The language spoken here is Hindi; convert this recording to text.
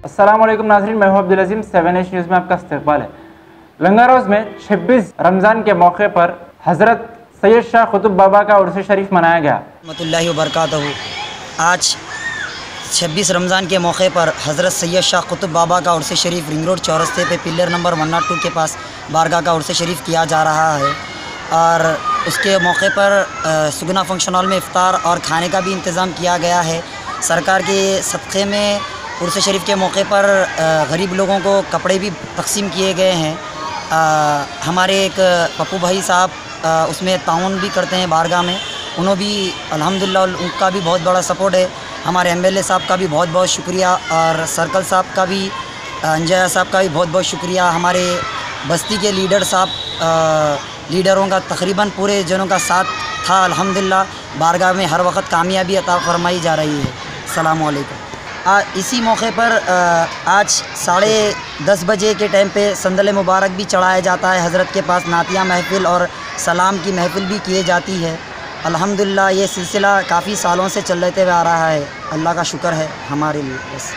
अस्सलामुअलैकुम नाज़रीन, मैं हूं अब्दुल अज़ीम। 7H न्यूज़ में आपका इस्तकबाल है। लंगारोज़ में 26 रमज़ान के मौके पर हज़रत सैयद शाह कुतुब बाबा का उर्स शरीफ मनाया गया। रहमतुल्लाहि व बरकातहू। आज 26 रमज़ान के मौके पर हज़रत सैयद शाह कुतुब बाबा का उर्स शरीफ रिंग रोड चौरस्ते पे पिलर नंबर 102 के पास बारगाह का उर्स शरीफ किया जा रहा है और उसके मौके पर सुगना फंक्शन हॉल में इफ्तार और खाने का भी इंतज़ाम किया गया है। सरकार के सदक़े में उर्स शरीफ के मौके पर गरीब लोगों को कपड़े भी तकसीम किए गए हैं। हमारे एक पप्पू भाई साहब उसमें ताउन भी करते हैं बारगाह में, उन्होंने भी अल्हम्दुलिल्लाह उनका भी बहुत बड़ा सपोर्ट है। हमारे MLA साहब का भी बहुत बहुत शुक्रिया और सर्कल साहब का भी, अंजया साहब का भी बहुत बहुत शुक्रिया। हमारे बस्ती के लीडर साहब लीडरों का तकरीबन पूरे जनों का साथ था। अल्हम्दुलिल्लाह बारगाह में हर वक्त कामयाबी अता फरमाई जा रही है। अस्सलामु अलैकुम। इसी मौके पर आज 10:30 बजे के टाइम पे संदल मुबारक भी चढ़ाया जाता है। हज़रत के पास नातिया महफ़िल और सलाम की महफ़िल भी की जाती है। अल्हम्दुलिल्लाह ये सिलसिला काफ़ी सालों से चलते हुए आ रहा है। अल्लाह का शुक्र है हमारे लिए बस।